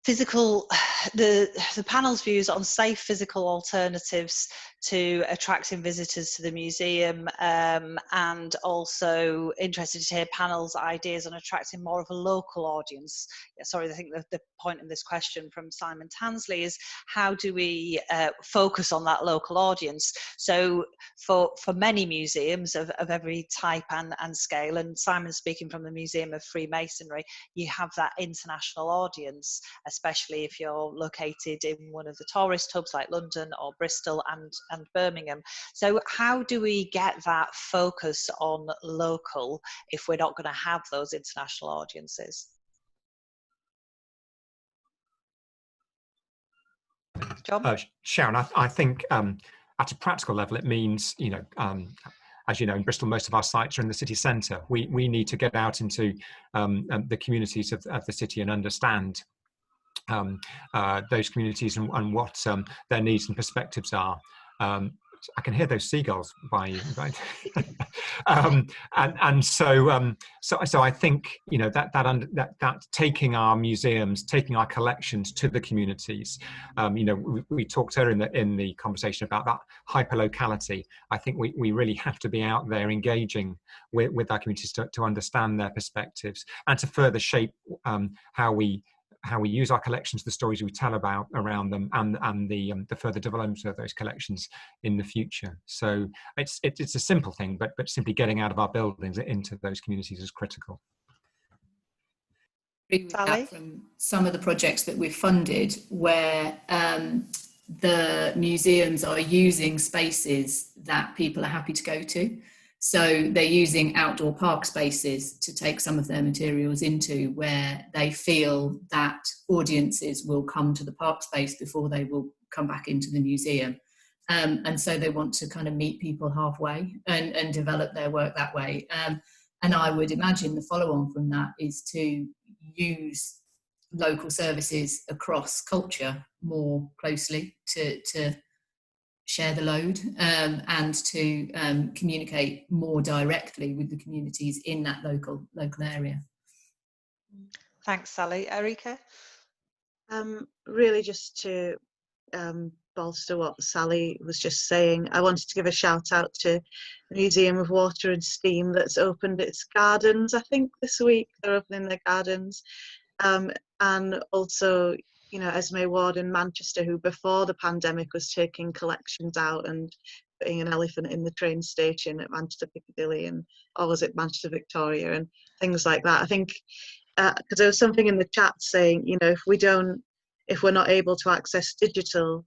the panel's views on safe physical alternatives to attracting visitors to the museum, and also interested to hear panel's ideas on attracting more of a local audience. Sorry, I think the point of this question from Simon Tansley is, how do we focus on that local audience? So for many museums of every type and scale, and Simon's speaking from the Museum of Freemasonry, you have that international audience, especially if you're located in one of the tourist hubs like London or Bristol and Birmingham. So how do we get that focus on local if we're not going to have those international audiences? John? Sharon, I think at a practical level, it means, as you know, in Bristol, most of our sites are in the city centre. We need to get out into the communities of the city and understand those communities and what their needs and perspectives are. I can hear those seagulls by you, right? So I think that taking our museums, taking our collections to the communities. We talked earlier in the conversation about that hyperlocality. I think we really have to be out there engaging with our communities to understand their perspectives and to further shape how we use our collections, the stories we tell about around them, and the further development of those collections in the future. So it's a simple thing, but simply getting out of our buildings into those communities is critical. Agree with that from some of the projects that we've funded, where the museums are using spaces that people are happy to go to. So they're using outdoor park spaces to take some of their materials into, where they feel that audiences will come to the park space before they will come back into the museum. And so they want to kind of meet people halfway and develop their work that way. And I would imagine the follow-on from that is to use local services across culture more closely to share the load and to communicate more directly with the communities in that local area. Thanks, Sally. Arike? Really just to bolster what Sally was just saying, I wanted to give a shout out to the Museum of Water and Steam that's opened its gardens, I think this week. They're opening their gardens. And also, Esme Ward in Manchester, who before the pandemic was taking collections out and putting an elephant in the train station at Manchester Piccadilly, or was it Manchester Victoria, and things like that. I think, because there was something in the chat saying, if we're not able to access digital,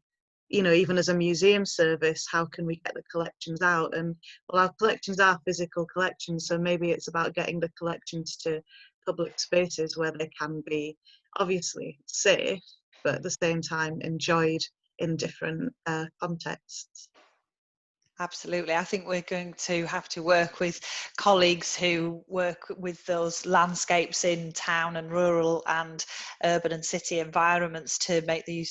even as a museum service, how can we get the collections out? And well, our collections are physical collections, so maybe it's about getting the collections to public spaces where they can be obviously safe, but at the same time enjoyed in different contexts. Absolutely. I think we're going to have to work with colleagues who work with those landscapes in town and rural and urban and city environments to make the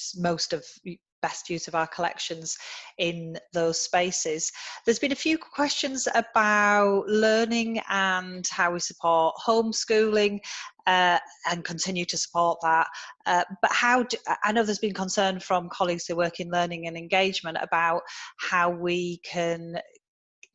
best use of our collections in those spaces. There's been a few questions about learning and how we support homeschooling and continue to support that. But I know there's been concern from colleagues who work in learning and engagement about how we can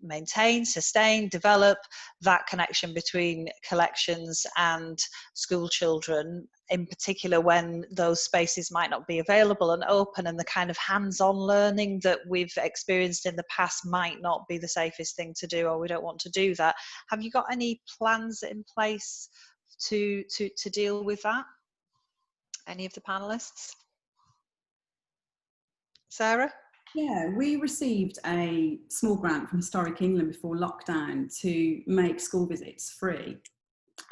maintain, sustain, develop that connection between collections and school children, in particular when those spaces might not be available and open, and the kind of hands-on learning that we've experienced in the past might not be the safest thing to do, or we don't want to do that. Have you got any plans in place to deal with that? Any of the panelists? Sarah? Yeah, we received a small grant from Historic England before lockdown to make school visits free.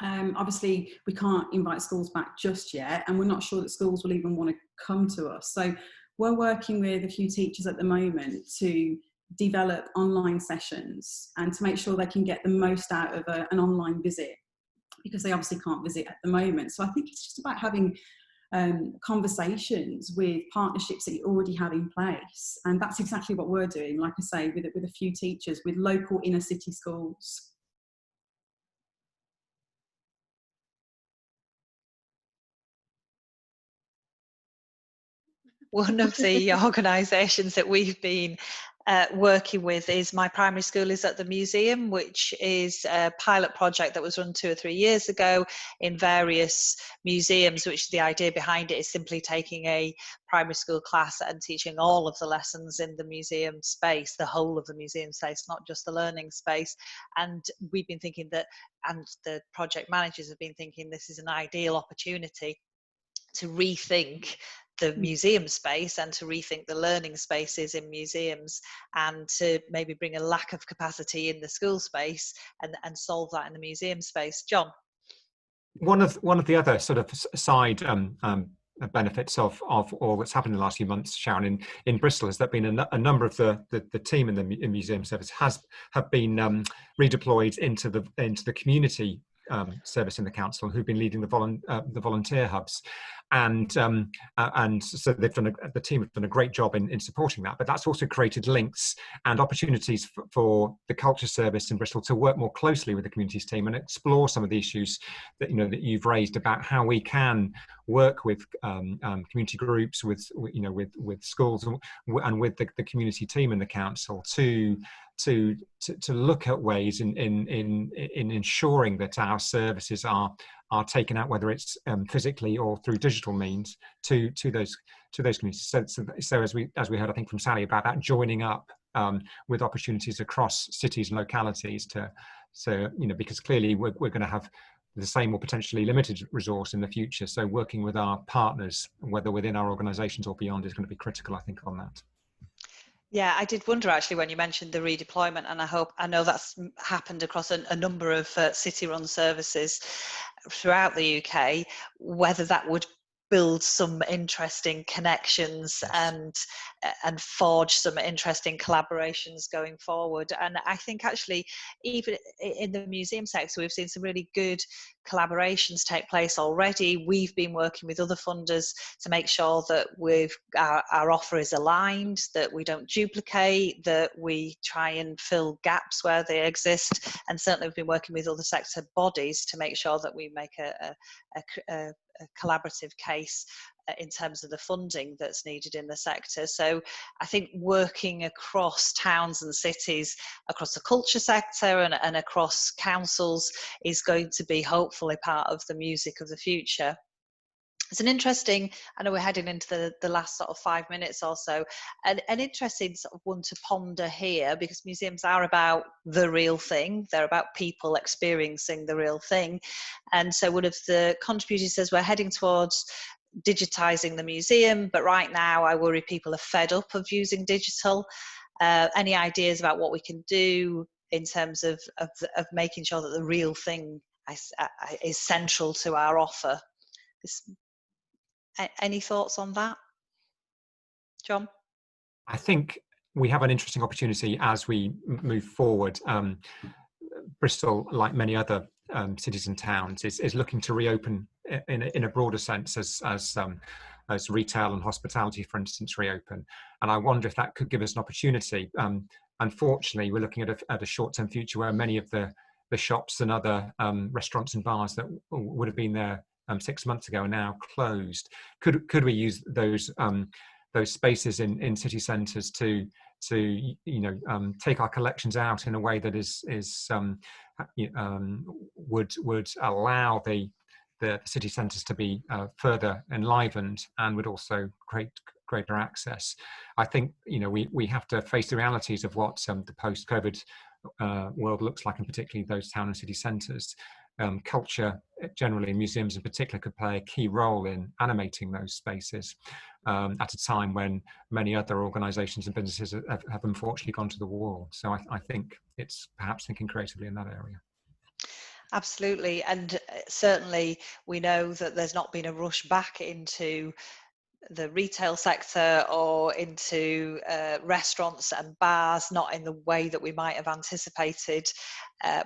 Obviously, we can't invite schools back just yet, and we're not sure that schools will even want to come to us. So we're working with a few teachers at the moment to develop online sessions and to make sure they can get the most out of an online visit, because they obviously can't visit at the moment. So I think it's just about having conversations with partnerships that you already have in place, and that's exactly what we're doing, like I say, with a few teachers, with local inner city schools. One of the organisations that we've been working with is My Primary School is at the Museum, which is a pilot project that was run 2 or 3 years ago in various museums, which the idea behind it is simply taking a primary school class and teaching all of the lessons in the museum space, the whole of the museum space, not just the learning space. And we've been thinking that, and the project managers have been thinking, this is an ideal opportunity to rethink the museum space and to rethink the learning spaces in museums, and to maybe bring a lack of capacity in the school space and solve that in the museum space. John? One of the other sort of side benefits of all that's happened in the last few months, Sharon, in Bristol, is that been a number of the team in the museum service have been redeployed into the community service in the council, who've been leading the volunteer hubs, and so the team have done a great job in supporting that. But that's also created links and opportunities for the culture service in Bristol to work more closely with the communities team and explore some of the issues that you've raised about how we can work with community groups, with schools, and with the community team in the council to look at ways in ensuring that our services are taken out, whether it's physically or through digital means, to those communities. So as we heard, I think, from Sally, about that joining up with opportunities across cities and localities because clearly we're going to have the same or potentially limited resource in the future. So working with our partners, whether within our organisations or beyond, is going to be critical, I think, on that. Yeah, I did wonder actually when you mentioned the redeployment, and I know that's happened across a number of city-run services throughout the UK, whether that would build some interesting connections and forge some interesting collaborations going forward. And I think actually even in the museum sector, we've seen some really good collaborations take place already. We've been working with other funders to make sure that our offer is aligned, that we don't duplicate, that we try and fill gaps where they exist. And certainly we've been working with other sector bodies to make sure that we make a collaborative case in terms of the funding that's needed in the sector. So I think working across towns and cities, across the culture sector and across councils is going to be hopefully part of the music of the future. It's an interesting, I know we're heading into the last sort of 5 minutes or so, an interesting sort of one to ponder here, because museums are about the real thing. They're about people experiencing the real thing. And so one of the contributors says we're heading towards digitising the museum, but right now I worry people are fed up of using digital. Any ideas about what we can do in terms of making sure that the real thing is central to our offer? Any thoughts on that, John? I think we have an interesting opportunity as we move forward. Bristol, like many other cities and towns, is looking to reopen in a broader sense as retail and hospitality, for instance, reopen. And I wonder if that could give us an opportunity. Unfortunately, we're looking at a short-term future where many of the shops and other restaurants and bars that would have been there 6 months ago are now closed. Could we use those spaces in city centres to take our collections out in a way that would allow the city centres to be further enlivened, and would also create greater access? I think we have to face the realities of what the post-COVID world looks like, and particularly those town and city centres. Culture generally, museums in particular, could play a key role in animating those spaces at a time when many other organisations and businesses have unfortunately gone to the wall. So I think it's perhaps thinking creatively in that area. Absolutely, and certainly we know that there's not been a rush back into the retail sector or into restaurants and bars, not in the way that we might have anticipated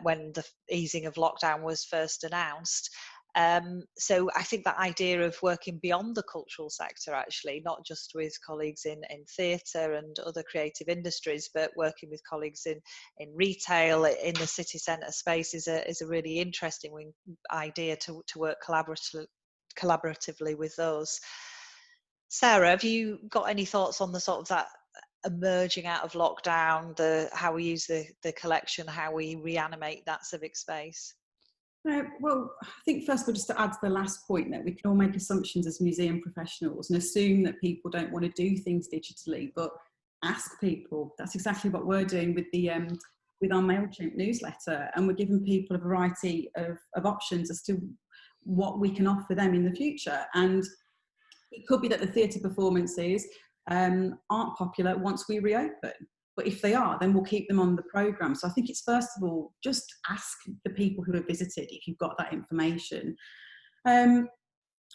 when the easing of lockdown was first announced. So I think that idea of working beyond the cultural sector, actually, not just with colleagues in theatre and other creative industries, but working with colleagues in retail, in the city centre space, is a really interesting idea to work collaboratively with those. Sarah, have you got any thoughts on the sort of that emerging out of lockdown, how we use the collection, how we reanimate that civic space? Well, I think first of all, just to add to the last point, that we can all make assumptions as museum professionals and assume that people don't want to do things digitally, but ask people. That's exactly what we're doing with the with our MailChimp newsletter, and we're giving people a variety of options as to what we can offer them in the future. And it could be that the theatre performances aren't popular once we reopen. But if they are, then we'll keep them on the programme. So I think it's, first of all, just ask the people who have visited if you've got that information.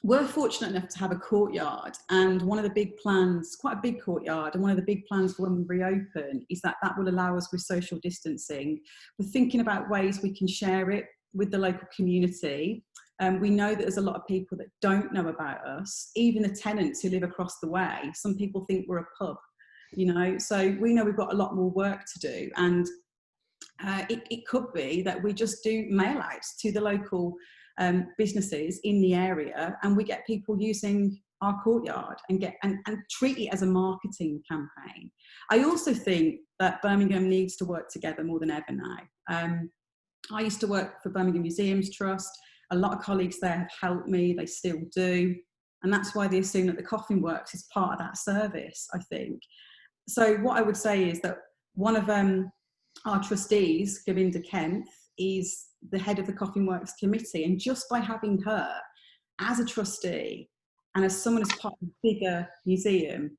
We're fortunate enough to have a courtyard, and one of the big plans, quite a big courtyard, and one of the big plans for when we reopen is that will allow us with social distancing. We're thinking about ways we can share it with the local community. We know that there's a lot of people that don't know about us, even the tenants who live across the way. Some people think we're a pub, you know, so we know we've got a lot more work to do. And it could be that we just do mail outs to the local businesses in the area, and we get people using our courtyard and treat it as a marketing campaign. I also think that Birmingham needs to work together more than ever now. I used to work for Birmingham Museums Trust. A lot of colleagues there have helped me, they still do. And that's why they assume that the Coffin Works is part of that service, I think. So what I would say is that one of our trustees, Govinda Kempf, is the head of the Coffin Works Committee. And just by having her as a trustee and as someone as part of a bigger museum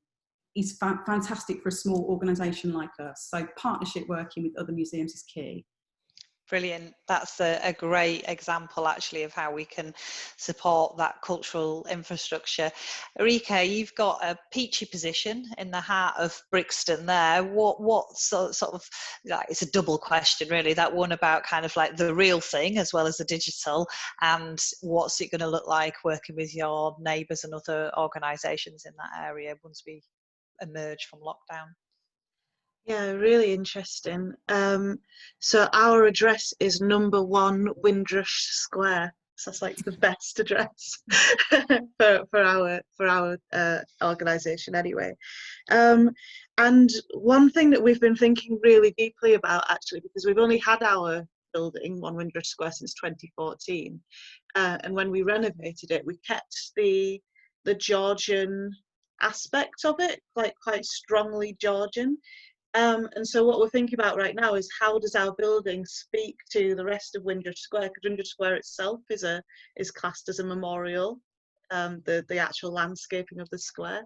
is fantastic for a small organisation like us. So partnership working with other museums is key. Brilliant. That's a great example, actually, of how we can support that cultural infrastructure. Arike, you've got a peachy position in the heart of Brixton there. What sort of, like, it's a double question, really, that one about kind of like the real thing as well as the digital, and what's it going to look like working with your neighbours and other organisations in that area once we emerge from lockdown? Yeah, really interesting. So our address is number 1 Windrush Square. So that's like the best address for our organisation anyway. And one thing that we've been thinking really deeply about, actually, because we've only had our building, 1 Windrush Square, since 2014, and when we renovated it, we kept the Georgian aspect of it, like quite strongly Georgian. And so what we're thinking about right now is, how does our building speak to the rest of Windrush Square? Because Windrush Square itself is classed as a memorial, the actual landscaping of the square.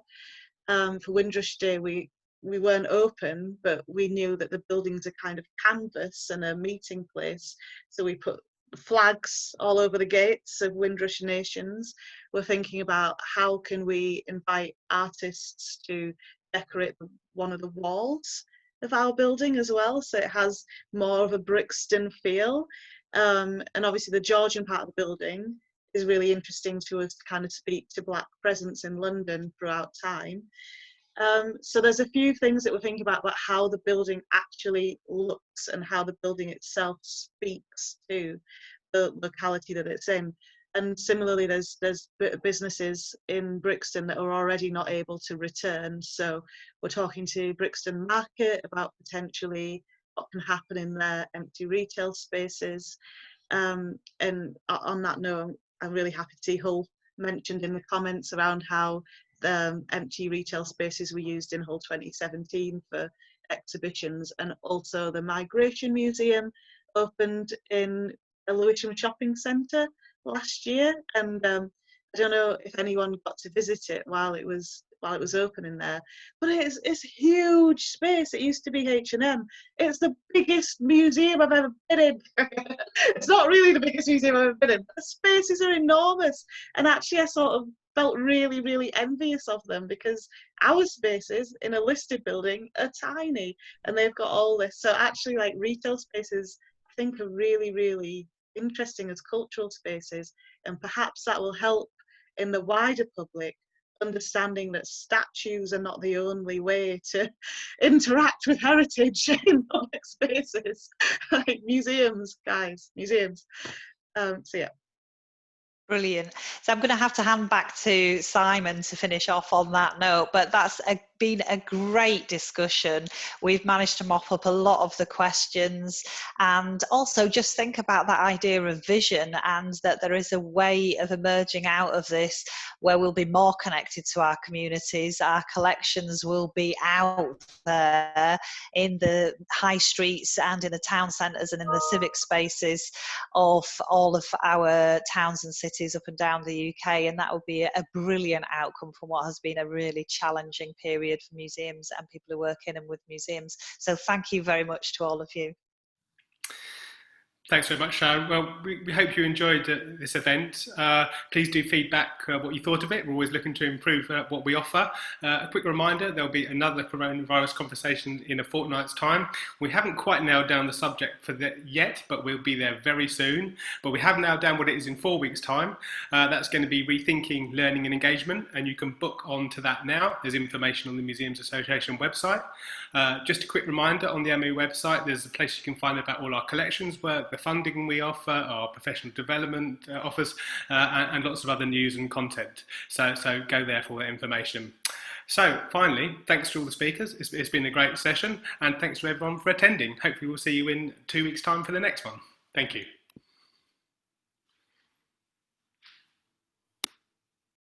For Windrush Day, we weren't open, but we knew that the building's a kind of canvas and a meeting place. So we put flags all over the gates of Windrush nations. We're thinking about how can we invite artists to decorate one of the walls of our building as well, so it has more of a Brixton feel. And obviously the Georgian part of the building is really interesting to us to kind of speak to Black presence in London throughout time. So there's a few things that we're thinking about how the building actually looks and how the building itself speaks to the locality that it's in. And similarly, there's businesses in Brixton that are already not able to return. So we're talking to Brixton Market about potentially what can happen in their empty retail spaces. And on that note, I'm really happy to see Hull mentioned in the comments around how the empty retail spaces were used in Hull 2017 for exhibitions, and also the Migration Museum opened in a Lewisham shopping centre last year, and I don't know if anyone got to visit it while it was open in there, but it's huge space. It used to be H&M. It's the biggest museum I've ever been in. It's not really the biggest museum I've ever been in, but the spaces are enormous, and actually I sort of felt really, really envious of them, because our spaces in a listed building are tiny and they've got all this. So actually, like, retail spaces, I think, are really, really interesting as cultural spaces, and perhaps that will help in the wider public understanding that statues are not the only way to interact with heritage in public spaces. Like museums, guys, museums. So yeah. Brilliant. So I'm going to have to hand back to Simon to finish off on that note, but that's been a great discussion. We've managed to mop up a lot of the questions, and also just think about that idea of vision, and that there is a way of emerging out of this where we'll be more connected to our communities. Our collections will be out there in the high streets and in the town centres and in the civic spaces of all of our towns and cities up and down the UK, and that would be a brilliant outcome from what has been a really challenging period for museums and people who work in and with museums. So thank you very much to all of you. Thanks very much, Sharon. Well, we hope you enjoyed this event. Please do feedback what you thought of it. We're always looking to improve what we offer. A quick reminder, there'll be another coronavirus conversation in a fortnight's time. We haven't quite nailed down the subject for that yet, but we'll be there very soon. But we have nailed down what it is in 4 weeks' time. That's going to be rethinking learning and engagement, and you can book on to that now. There's information on the Museums Association website. Just a quick reminder, on the MA website, there's a place you can find about all our collections, where the funding we offer, our professional development offers, and lots of other news and content. So go there for that information. So finally, thanks to all the speakers. It's been a great session, and thanks to everyone for attending. Hopefully we'll see you in 2 weeks' time for the next one. Thank you.